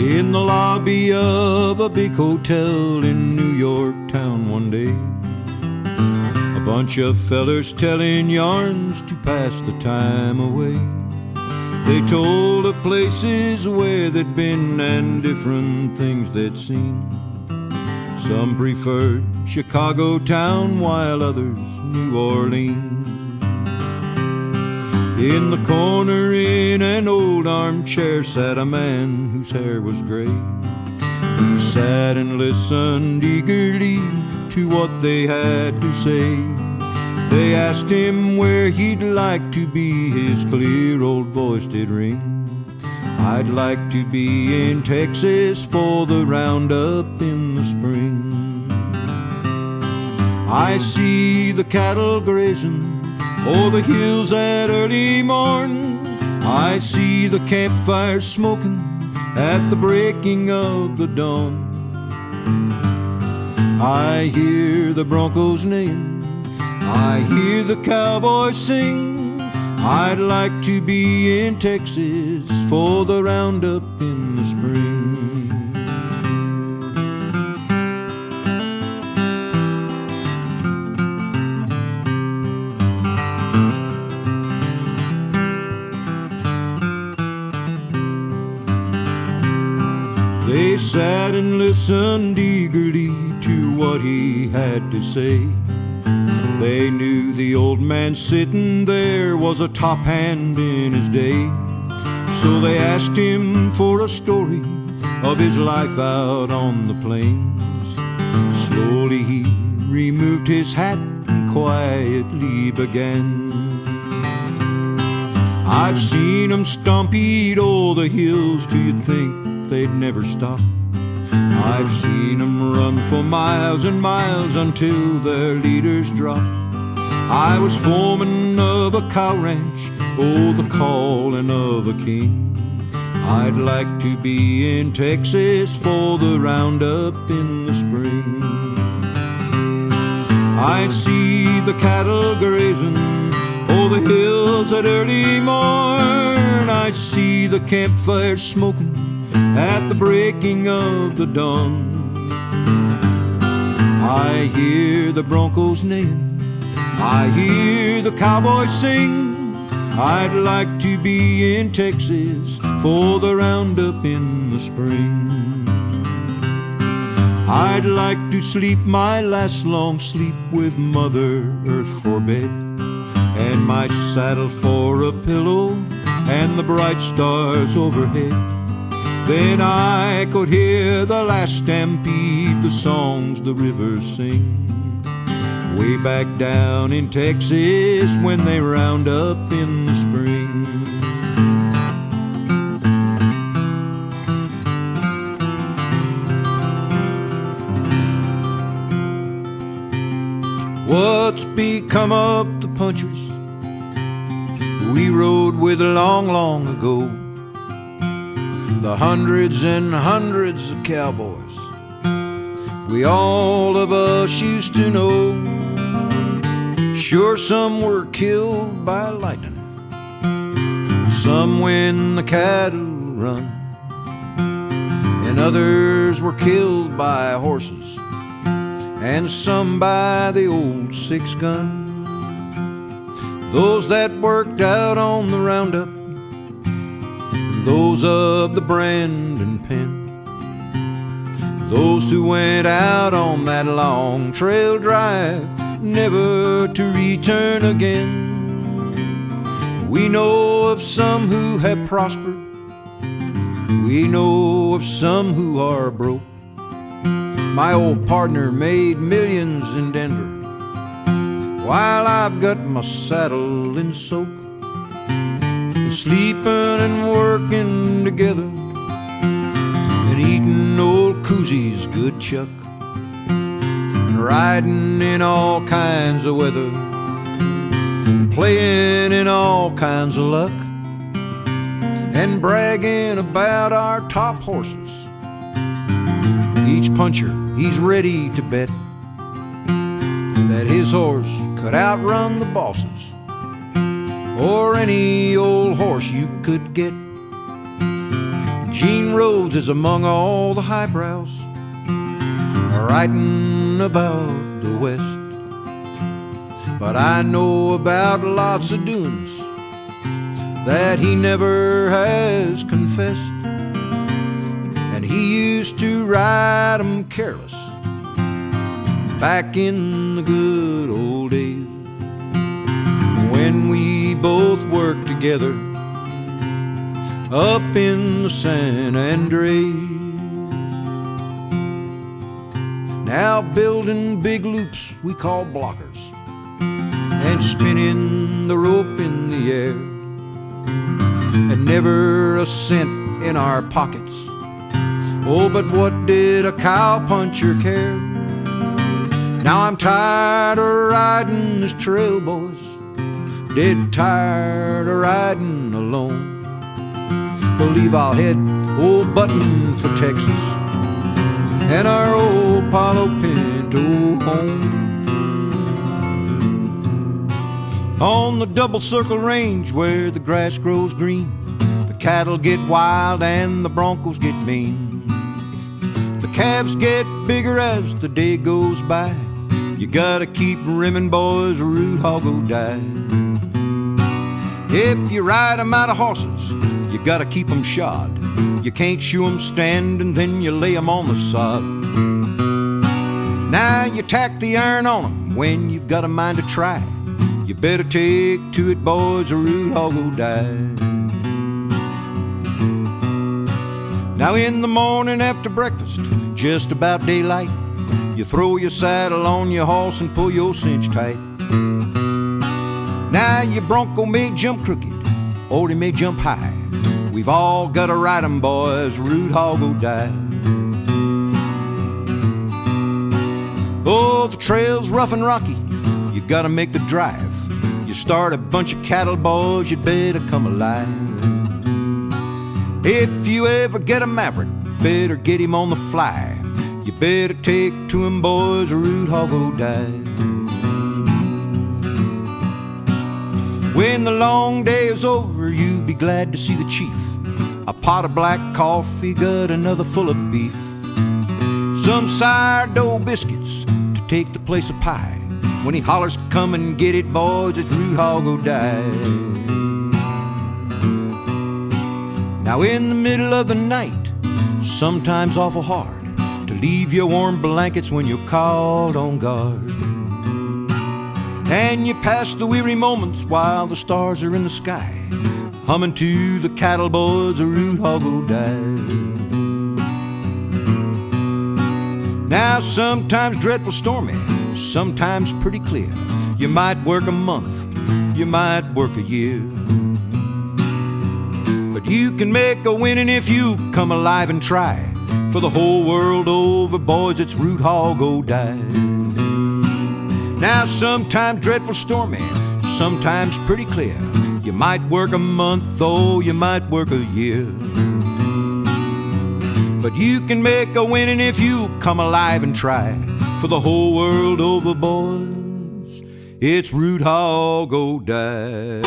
in the lobby of a big hotel in New York town one day. A bunch of fellers telling yarns to pass the time away. They told of places where they'd been and different things they'd seen. Some preferred Chicago town while others New Orleans. In the corner in an old armchair sat a man whose hair was gray. He sat and listened eagerly to what they had to say. They asked him where he'd like to be, his clear old voice did ring. I'd like to be in Texas for the roundup in the spring. I see the cattle grazing o'er the hills at early morn. I see the campfires smoking at the breaking of the dawn. I hear the broncos neighing, I hear the cowboys sing. I'd like to be in Texas for the roundup in the spring. They sat and listened eagerly to what he had to say. They knew the old man sitting there was a top hand in his day. So they asked him for a story of his life out on the plains. Slowly he removed his hat and quietly began. I've seen 'em stampede o'er the hills till you'd think they'd never stop. I've seen 'em run for miles and miles until their leaders dropped. I was foreman of a cow ranch, oh, the calling of a king. I'd like to be in Texas for the roundup in the spring. I see the cattle grazing o'er the hills at early morn. I see the campfires smoking at the breaking of the dawn. I hear the broncos neighing, I hear the cowboys sing. I'd like to be in Texas for the roundup in the spring. I'd like to sleep my last long sleep with Mother Earth for bed, and my saddle for a pillow, and the bright stars overhead. Then I could hear the last stampede, the songs the rivers sing, way back down in Texas when they round up in the spring. What's become of the punchers we rode with long, long ago? The hundreds and hundreds of cowboys we all of us used to know. Sure, some were killed by lightning, some when the cattle run, and others were killed by horses, and some by the old 6-gun. Those that worked out on the roundup, those of the brand and pen, those who went out on that long trail drive, never to return again. We know of some who have prospered, we know of some who are broke. My old partner made millions in Denver, while I've got my saddle in soak. Sleeping and working together, and eating old Coosie's good chuck, and riding in all kinds of weather, and playing in all kinds of luck, and bragging about our top horses. Each puncher, he's ready to bet that his horse could outrun the bosses, or any old horse you could get. Gene Rhodes is among all the highbrows writing about the West. But I know about lots of doings that he never has confessed. And he used to ride 'em careless back in the good old days, when we both worked together up in the San Andres. Now building big loops we call blockers, and spinning the rope in the air, and never a cent in our pockets. Oh, but what did a cowpuncher care? Now I'm tired of riding this trail, boys, dead tired of riding alone. Believe I'll head old Button for Texas, and our old Palo Pinto home. On the Double Circle Range where the grass grows green, the cattle get wild and the broncos get mean. The calves get bigger as the day goes by. You gotta keep rimming, boys, or Root Hog will die. If you ride 'em out of horses, you gotta keep 'em shod. You can't shoe 'em standing, then you lay 'em on the sod. Now you tack the iron on 'em when you've got a mind to try. You better take to it, boys, or Root Hog will die. Now in the morning after breakfast, just about daylight, you throw your saddle on your horse and pull your cinch tight. Now your bronco may jump crooked, or he may jump high. We've all gotta ride 'em, boys, Root Hog will die. Oh, the trail's rough and rocky, you gotta make the drive. You start a bunch of cattle, boys, you'd better come alive. If you ever get a maverick, better get him on the fly. You better take to him, boys, or Root Hog will die. When the long day is over, you'll be glad to see the chief. A pot of black coffee, got another full of beef. Some sourdough biscuits to take the place of pie. When he hollers, come and get it, boys, it's Root Hog will die. Now in the middle of the night, sometimes awful hard to leave your warm blankets when you're called on guard. And you pass the weary moments while the stars are in the sky, humming to the cattle, boys, a Root Hog will die. Now sometimes dreadful stormy, sometimes pretty clear. You might work a month, you might work a year, but you can make a winning if you come alive and try. For the whole world over, boys, it's Root Hog will die. Now sometimes dreadful stormy, sometimes pretty clear. You might work a month, oh, you might work a year, but you can make a winning if you come alive and try. For the whole world over, boys, it's Root Hog will die.